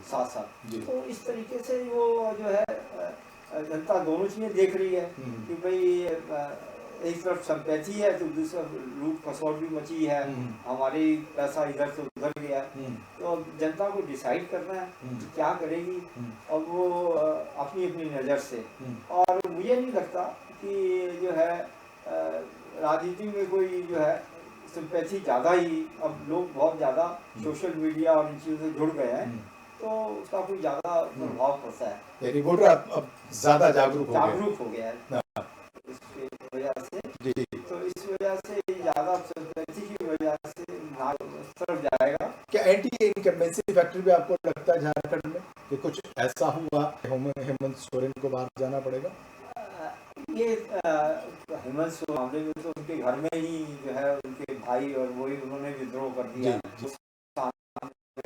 साथ साथ। तो इस तरीके से वो जो है जनता दोनों चीजें देख रही है कि भाई एक तरफ संपैथी है तो दूसरा लूट खसौट भी मची है, हमारे पैसा इधर से उधर गया है। तो जनता को डिसाइड करना है कि क्या करेगी, और वो अपनी अपनी नज़र से। और मुझे नहीं लगता कि जो है राजनीति में कोई जो है सिंपैथी ज़्यादा ही, अब लोग बहुत ज़्यादा सोशल मीडिया और इन चीज़ों से जुड़ गए हैं, तो उसका कोई ज़्यादा प्रभाव पड़ता है। वोटर अब ज़्यादा जागरूक हो गया है इसकी वजह से। तो इस वजह से ज़्यादा सिंपैथी की वजह से तरफ जाएगा। क्या एंटी इनकम्बेंसी फैक्टर भी आपको लगता है झारखंड में कि कुछ ऐसा हुआ हेमंत सोरेन को बाहर जाना पड़ेगा? ये हेमंत सोरेन मामले में तो उनके घर में ही जो है उनके भाई और वही उन्होंने विद्रोह कर दिया,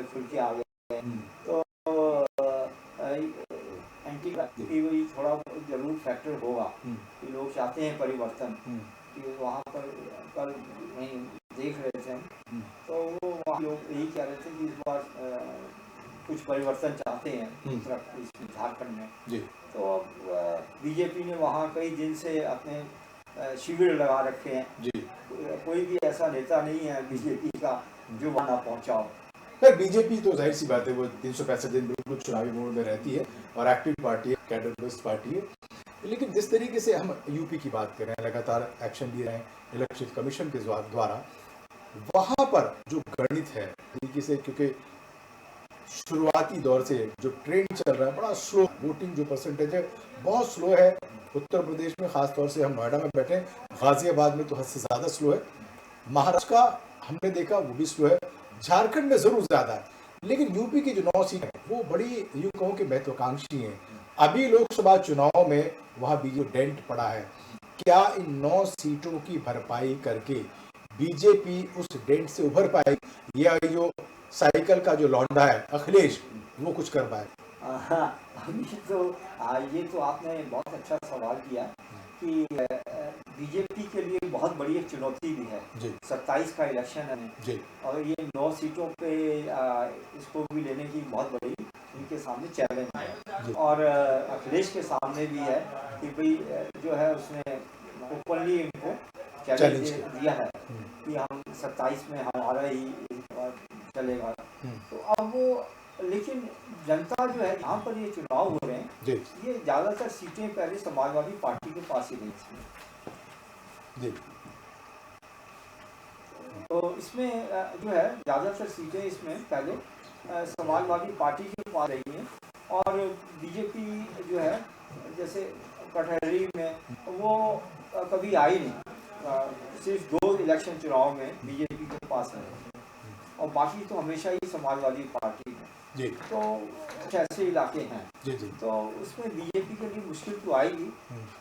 खुल के आ गए। तो एंटी की वही थोड़ा जरूर फैक्टर होगा कि लोग चाहते हैं परिवर्तन, कि वहाँ पर कल नहीं देख रहे थे हम, तो वो वहाँ लोग यही कह रहे थे कि इस बार कुछ परिवर्तन चाहते हैं झारखंड में। तो बीजेपी ने वहाँ कई दिन से अपने शिविर लगा रखे हैं, कोई भी ऐसा नेता नहीं है बीजेपी का जो वहाँ ना पहुँचा हो। फिर बीजेपी तो जाहिर सी बात है वो 365 दिन बिल्कुल चुनावी मोड में रहती है और एक्टिव पार्टी है, कैडर बेस्ड पार्टी है, लेकिन जिस तरीके से हम यूपी की बात कर रहे हैं, लगातार एक्शन लिए रहे हैं इलेक्शन कमीशन के द्वारा, वहाँ पर जो गणित है तरीके से, क्योंकि शुरुआती दौर से जो ट्रेंड चल रहा है बड़ा स्लो, वोटिंग जो परसेंटेज है बहुत स्लो है। उत्तर प्रदेश में खासतौर से हम नोएडा में बैठे हैं, गाजियाबाद में तो हद से ज़्यादा स्लो है, महाराष्ट्र का हमने देखा वो भी स्लो है, झारखंड में जरूर ज्यादा है, लेकिन यूपी की जो 9 सीट है वो बड़ी यूं कहूं कि महत्वाकांक्षी हैं। अभी लोकसभा चुनाव में वहां भी जो डेंट पड़ा है, क्या इन 9 सीटों की भरपाई करके बीजेपी उस डेंट से उभर पाएगी, या जो साइकिल का जो लौंडा है अखिलेश, वो कुछ कर पाए? हाँ, अभी तो ये तो आपने बहुत अच्छा सवाल किया कि बीजेपी के लिए बहुत बड़ी एक चुनौती भी है। जी 27 का इलेक्शन है जी और ये 9 सीटों पे इसको भी लेने की बहुत बड़ी इनके सामने चैलेंज है और अखिलेश के सामने भी है कि भाई जो है उसने ओपनली इनको चैलेंज चैलेंज दिया है कि हम 27 में हमारा ही चलेगा। तो अब वो लेकिन जनता जो है यहाँ पर ये चुनाव हो रहे हैं जी ये ज़्यादातर सीटें पहले समाजवादी पार्टी के पास ही नहीं थी। जी तो इसमें जो है ज़्यादातर सीटें इसमें पहले समाजवादी पार्टी के पास रही हैं और बीजेपी जो है जैसे कटहरी में वो कभी आई नहीं। सिर्फ 2 इलेक्शन चुनाव में बीजेपी के पास है और बाकी तो हमेशा ही समाजवादी पार्टी है। जी तो कुछ ऐसे इलाके हैं जी जी तो उसमें बीजेपी के लिए मुश्किल तो आएगी।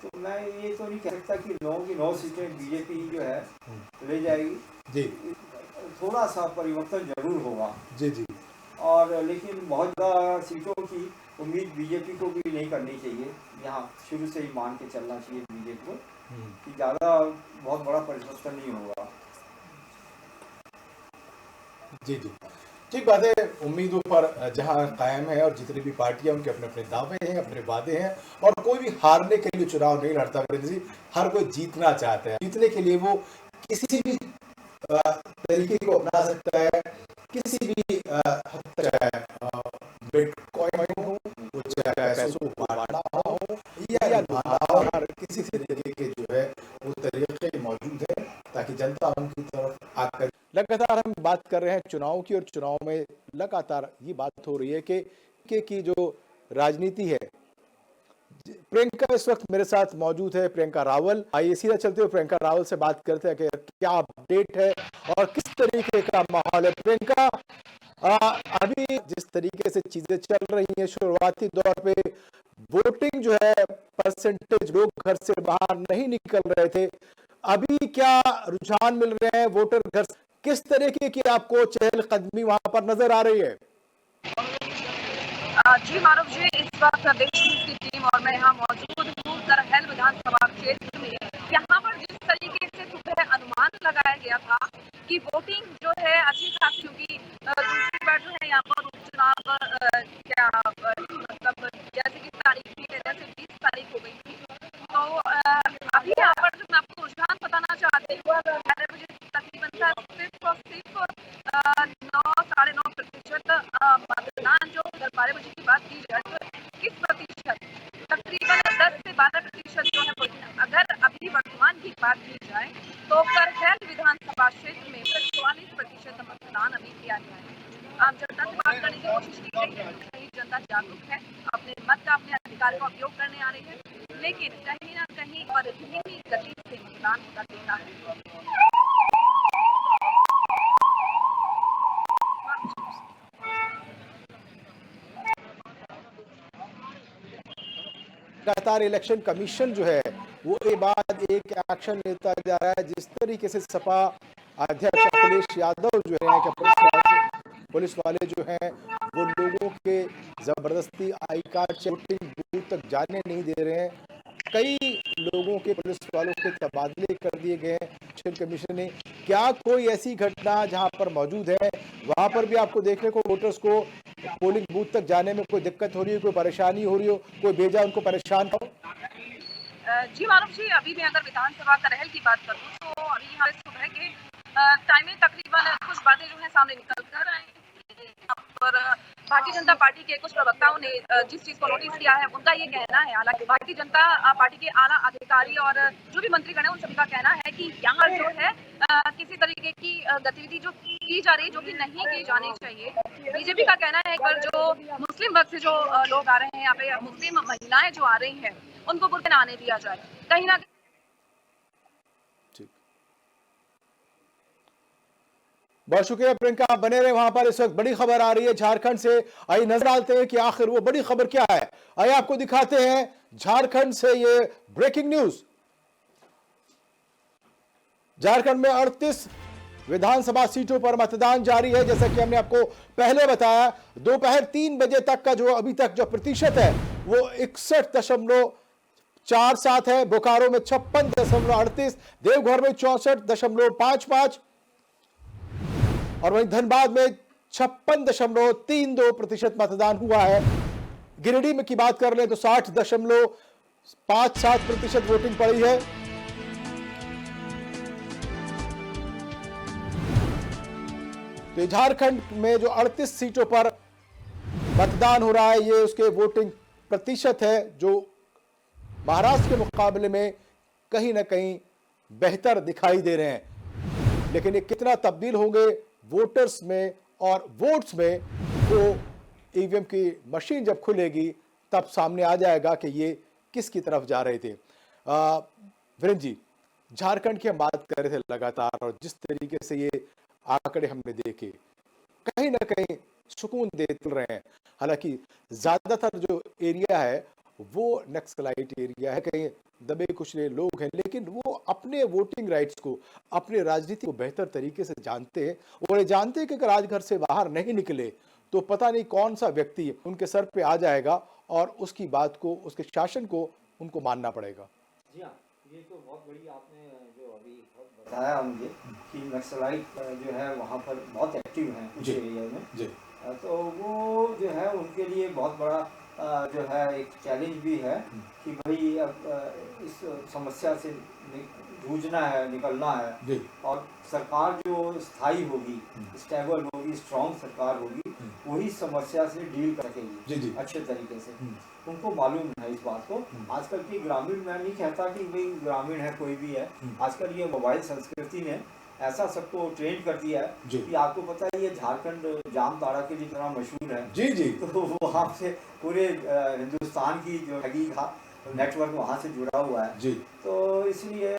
तो मैं ये तो नहीं कह सकता कि 9 की 9 सीटें बीजेपी जो है ले जाएगी। जी थोड़ा सा परिवर्तन जरूर होगा जी जी और लेकिन बहुत ज़्यादा सीटों की उम्मीद बीजेपी को भी नहीं करनी चाहिए। यहाँ शुरू से ही मान के चलना चाहिए बीजेपी को कि ज़्यादा बहुत बड़ा परिवर्तन नहीं होगा। जी जी ठीक बात है। उम्मीदों पर जहां कायम है और जितनी भी पार्टियां उनके अपने अपने दावे हैं, अपने वादे हैं और कोई भी हारने के लिए चुनाव नहीं लड़ता। जी हर कोई जीतना चाहता है, जीतने के लिए वो किसी भी तरीके को अपना सकता है, किसी भी हद तक चाहे बिटकॉइन हो, वो चाहे पैसों को बांटना हो या लुभाना हो, हर किसी तरीके के जो है वो तरीके मौजूद है ताकि जनता उनकी तरफ आकर। लगातार हम बात कर रहे हैं चुनाव की और चुनाव में लगातार ये बात हो रही है कि जो राजनीति है। प्रियंका इस वक्त मेरे साथ मौजूद है, प्रियंका रावल। आइए सीधा चलते हुए प्रियंका रावल से बात करते हैं कि क्या अपडेट है और किस तरीके का माहौल है। प्रियंका, अभी जिस तरीके से चीजें चल रही हैं, शुरुआती दौर पे वोटिंग जो है परसेंटेज लोग घर से बाहर नहीं निकल रहे थे, अभी क्या रुझान मिल रहे हैं वोटर घर से? किस तरीके की आपको चहलकदमी वहां पर नजर आ रही है? जी मानव जी, इस वक्त देश की टीम और मैं यहाँ मौजूद हूँ करहल विधानसभा क्षेत्र में। यहाँ पर जिस तरीके से सुबह अनुमान लगाया गया था कि वोटिंग जो है अच्छी खासी, क्योंकि दूसरी बार जो है यहाँ पर उपचुनाव क्या मतलब जैसे कि तारीख थी, जैसे 20 तारीख हो गई थी। तो अभी यहाँ पर जो मैं आपको रुझान बताना चाहती हूँ, 11 बजे तकरीबन था, सिर्फ और सिर्फ 9-9.5% मतदान जो 12 बजे की बात की जाए तो 21% तकरीबन 10 से 12% जो है। अगर अभी वर्तमान की बात की जाए तो करहल विधानसभा क्षेत्र में 44% मतदान अभी किया गया है। आम जनता से बात करने की कोशिश की गई है, कहीं जनता जागरूक है, अपने मत का, अपने अधिकार का उपयोग करने आ रही है, लेकिन कहीं ना कहीं पर धीमी गति से मतदान होता दिख रहा है। लगातार इलेक्शन कमीशन जो है वो एक बाद एक एक्शन लेता जा रहा है। जिस तरीके से सपा अध्यक्ष अखिलेश यादव जो है कि पुलिस वाले जो हैं वो लोगों के जबरदस्ती आई कार्ड वोटिंग बूथ तक जाने नहीं दे रहे हैं। कई लोगों के, पुलिस वालों के तबादले कर दिए गए हैं इलेक्शन कमीशन ने। क्या कोई ऐसी घटना जहां पर मौजूद है वहां पर भी आपको देखने को वोटर्स को पोलिंग बूथ तक जाने में कोई दिक्कत हो रही है, कोई परेशानी हो रही हो, कोई भेजा उनको परेशान हो? जी मानव जी, अभी मैं अगर विधानसभा करहल की बात करूँ तो अभी यहाँ सुबह के टाइम में तकरीबन कुछ बातें जो है सामने निकल कर आई और भारतीय जनता पार्टी के कुछ प्रवक्ताओं ने जिस चीज को नोटिस किया है उनका ये कहना है, हालांकि भारतीय जनता पार्टी के आला अधिकारी और जो भी मंत्रीगण है उन सभी का कहना है कि यहाँ जो है किसी तरीके की गतिविधि जो की जा रही है जो कि नहीं की जानी चाहिए। बीजेपी का कहना है पर जो मुस्लिम वर्ग से जो लोग आ रहे हैं, यहाँ पे मुस्लिम महिलाएं जो आ रही हैं उनको बुरके ना आने दिया जाए। कहीं ना बहुत शुक्रिया प्रियंका, आप बने रहे वहां पर। इस वक्त बड़ी खबर आ रही है झारखंड से, आइए नजर डालते हैं कि आखिर वो बड़ी खबर क्या है। आइए आपको दिखाते हैं झारखंड से ये ब्रेकिंग न्यूज। झारखंड में 38 विधानसभा सीटों पर मतदान जारी है। जैसा कि हमने आपको पहले बताया, दोपहर 3 बजे तक का जो अभी तक जो प्रतिशत है वो 61.47 है। बोकारो में 56.38, देवघर में 64.55 और वहीं धनबाद में 56.32% मतदान हुआ है। गिरिडीह में की बात कर ले तो 60.57% वोटिंग पड़ी है। तो झारखंड में जो 38 सीटों पर मतदान हो रहा है, ये उसके वोटिंग प्रतिशत है जो महाराष्ट्र के मुकाबले में कहीं ना कहीं बेहतर दिखाई दे रहे हैं। लेकिन ये कितना तब्दील होंगे वोटर्स में और वोट्स में, वो ईवीएम की मशीन जब खुलेगी तब सामने आ जाएगा कि ये किसकी तरफ जा रहे थे। वीरेंद्र जी, झारखंड की हम बात कर रहे थे लगातार, और जिस तरीके से ये आंकड़े हमने देखे कहीं ना कहीं सुकून दे रहे हैं। हालांकि ज्यादातर जो एरिया है वो नक्सलाइट एरिया है, कहीं दबे कुचले लोग हैं, लेकिन वो अपने वोटिंग राइट्स को, अपने राजनीति को बेहतर तरीके से जानते हैं और ये जानते हैं कि अगर आज घर से बाहर नहीं निकले तो पता नहीं कौन सा व्यक्ति उनके सर पे आ जाएगा और उसकी बात को, उसके शासन को उनको मानना पड़ेगा। जी हाँ, ये तो बहुत बड़ी आपने जो अभी बताया मुझे कि नक्सलाइट जो है वहाँ पर बहुत एक्टिव हैं उस एरिया में जी। तो वो जो है उनके लिए बहुत बड़ा जो है एक चैलेंज भी है कि भाई अब इस समस्या से जूझना है, निकलना है जी। और सरकार जो स्थायी होगी, स्टेबल होगी, स्ट्रॉन्ग सरकार होगी, वही समस्या से डील कर सकेगी जी। अच्छे तरीके से। उनको मालूम है इस बात को। आजकल की ग्रामीण, मैं नहीं कहता कि भाई ग्रामीण है कोई भी है, आजकल ये मोबाइल संस्कृति ने ऐसा सबको ट्रेन कर दिया है कि आपको पता है ये झारखंड जामताड़ा के लिए इतना मशहूर है जी जी। तो वहाँ से पूरे हिंदुस्तान की जो ठगी का नेटवर्क वहाँ से जुड़ा हुआ है जी। तो इसलिए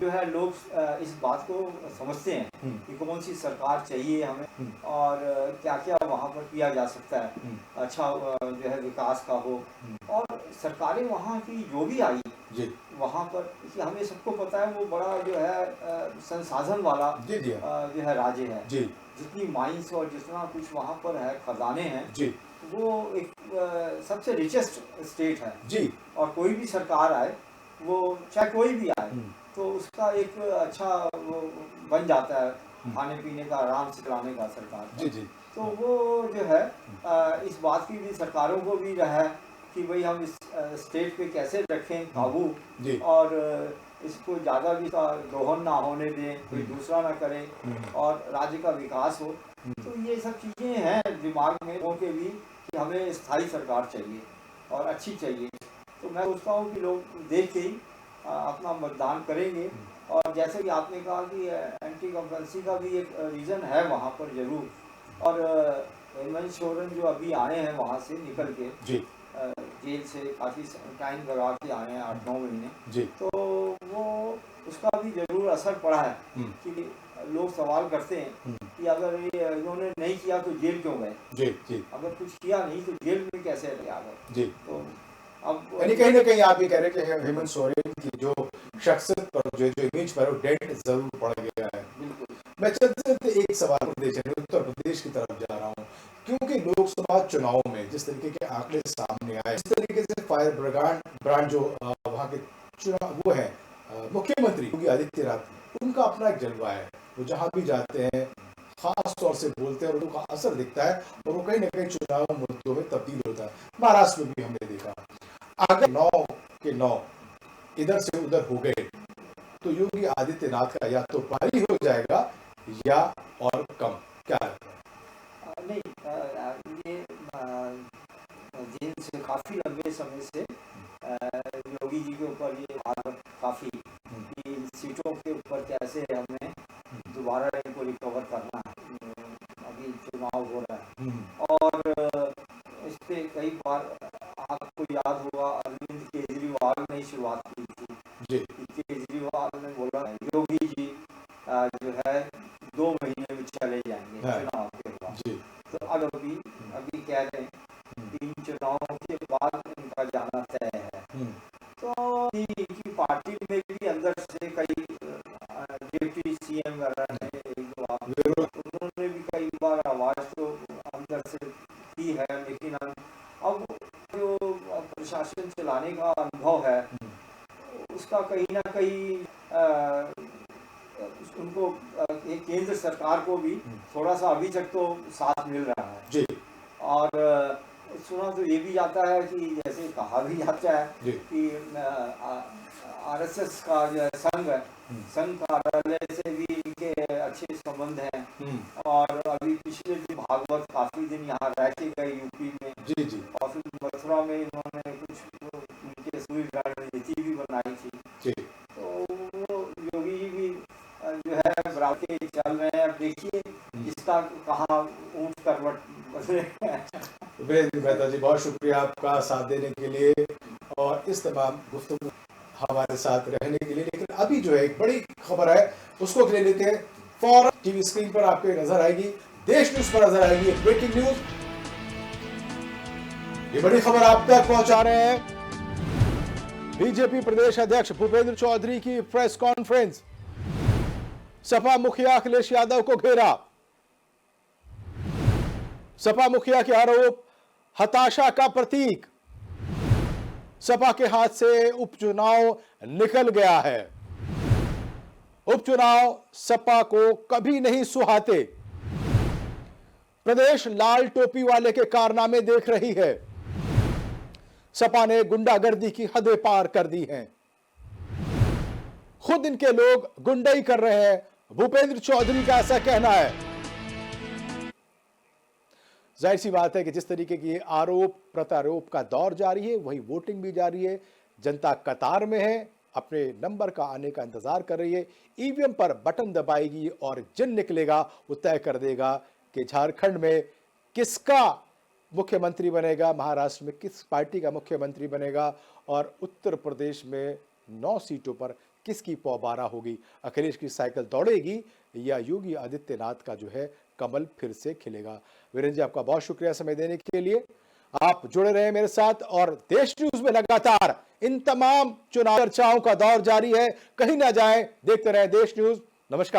जो है लोग इस बात को समझते हैं कि कौन सी सरकार चाहिए हमें और क्या क्या वहाँ पर किया जा सकता है, अच्छा जो है विकास का हो। और सरकारें वहाँ की जो भी आई जी, वहाँ पर हमें सबको पता है वो बड़ा जो है संसाधन वाला जी जी जो है राज्य है जी। जितनी माइंस और जितना कुछ वहाँ पर है, खजाने हैं जी, वो एक सबसे रिचेस्ट स्टेट है जी। और कोई भी सरकार आए, वो चाहे कोई भी आए, तो उसका एक अच्छा वो बन जाता है खाने पीने का, आराम से चलाने का सरकार जी जी। तो वो जो है इस बात की भी सरकारों को भी है कि भाई हम इस स्टेट पे कैसे रखें काबू जी। और इसको ज़्यादा भी दोहन ना होने दें, कोई दूसरा ना करे और राज्य का विकास हो। तो ये सब चीज़ें हैं दिमाग में लोगों के भी कि हमें स्थायी सरकार चाहिए और अच्छी चाहिए। तो मैं सोचता हूँ कि लोग देख के ही अपना मतदान करेंगे। और जैसे कि आपने कहा कि एंटी कंपल्सी का भी एक रीज़न है वहाँ पर ज़रूर। और हेमंत सोरेन जो अभी आए हैं वहाँ से निकल के जी, जेल से काफ़ी टाइम लगा के आए हैं, 8-9 महीने जी। तो वो उसका भी ज़रूर असर पड़ा है कि लोग सवाल करते हैं कि अगर ये इन्होंने नहीं किया तो जेल क्यों गए जी जी, अगर कुछ किया नहीं तो जेल में कैसे आ गए जी। तो अब कहीं ना कहीं आप ये कह रहे हैं कि हेमंत सोरेन की जो शख्सियत पर जो इमेज पर डेंट जरूर पड़ गया है। बिल्कुल। मैं चलते एक सवाल उत्तर प्रदेश की तरफ जा रहा हूँ, क्योंकि लोकसभा चुनाव में जिस तरीके के आंकड़े सामने आए, इस तरीके से फायर ब्रांड जो वहाँ के चुनाव वो है मुख्यमंत्री योगी आदित्यनाथ, उनका अपना एक जलवा है। वो जहाँ भी जाते हैं खास तौर से बोलते हैं और उनका असर दिखता है और वो कहीं ना कहीं चुनाव मुद्दों में तब्दील होता है। महाराष्ट्र में भी हमने देखा, अगर 9 के 9 इधर से उधर हो गए तो योगी आदित्यनाथ का या तो पारी हो जाएगा या और कम, क्या लगता है? नहीं, ये जिनसे काफ़ी लंबे समय से योगी जी के ऊपर ये काफ़ी इन सीटों के ऊपर कैसे हमें दोबारा इनको रिकवर करना है। अभी चुनाव हो रहा है और इस पर कई बार आपको याद होगा अरविंद केजरीवाल ने शुरुआत की थी जी। केजरीवाल ने बोला योगी जी जो है 2 महीने में चले जाएंगे चुनाव के बाद। तो अभी कह रहे हैं 3 चुनावों के बाद इनका जाना तय है। तो इनकी पार्टी में भी अंदर से कई डिप्टी सीएम वगैरह ने 1-2 उन्होंने भी कई बार आवाज तो अंदर से की है, लेकिन अब जो प्रशासन चलाने का अनुभव है उसका कहीं ना कहीं उनको एक केंद्र सरकार को भी थोड़ा सा अभी तक तो साथ मिल रहा है जी। और सुना तो ये भी जाता है कि जैसे कहा भी जाता है कि आरएसएस का जो संघ कार्यालय से भी इनके अच्छे संबंध हैं और अभी पिछले दिन भागवत काफी दिन यहाँ रह के गए यूपी में जी जी और फिर मथुरा में इन्होंने कुछ उनके सुविधा रणनीति भी बनाई थी जी। तो वो योगी जी भी जो है बराबर के चल रहे हैं। अब देखिए इसका कहाँ ऊंट करवट वीरेंद्र मेहता जी, बहुत शुक्रिया आपका साथ देने के लिए और इस तमाम गुफ्तगू हमारे साथ रहने के लिए। लेकिन अभी जो है एक बड़ी खबर है उसको ले लेते हैं। फौरन टीवी स्क्रीन पर आपके नजर आएगी, देश न्यूज पर नजर आएगी ब्रेकिंग न्यूज। ये बड़ी खबर आप तक पहुंचा रहे हैं। बीजेपी प्रदेश अध्यक्ष भूपेंद्र चौधरी की प्रेस कॉन्फ्रेंस, सपा मुखिया अखिलेश यादव को घेरा। सपा मुखिया के आरोप हताशा का प्रतीक, सपा के हाथ से उपचुनाव निकल गया है। उपचुनाव सपा को कभी नहीं सुहाते। प्रदेश लाल टोपी वाले के कारनामे देख रही है। सपा ने गुंडागर्दी की हदें पार कर दी हैं। खुद इनके लोग गुंडाई कर रहे हैं, भूपेंद्र चौधरी का ऐसा कहना है। जाहिर सी बात है कि जिस तरीके की आरोप प्रत्यारोप का दौर जारी है, वही वोटिंग भी जारी है। जनता कतार में है, अपने नंबर का आने का इंतजार कर रही है। ईवीएम पर बटन दबाएगी और जिन निकलेगा वो तय कर देगा कि झारखंड में किसका मुख्यमंत्री बनेगा, महाराष्ट्र में किस पार्टी का मुख्यमंत्री बनेगा और उत्तर प्रदेश में 9 सीटों पर किसकी पौबारा होगी। अखिलेश की साइकिल दौड़ेगी या योगी आदित्यनाथ का जो है कमल फिर से खिलेगा। वीरेंद्र जी, आपका बहुत शुक्रिया समय देने के लिए। आप जुड़े रहे मेरे साथ और देश न्यूज में लगातार इन तमाम चुनाव चर्चाओं का दौर जारी है। कहीं ना जाएं, देखते रहें देश न्यूज। नमस्कार।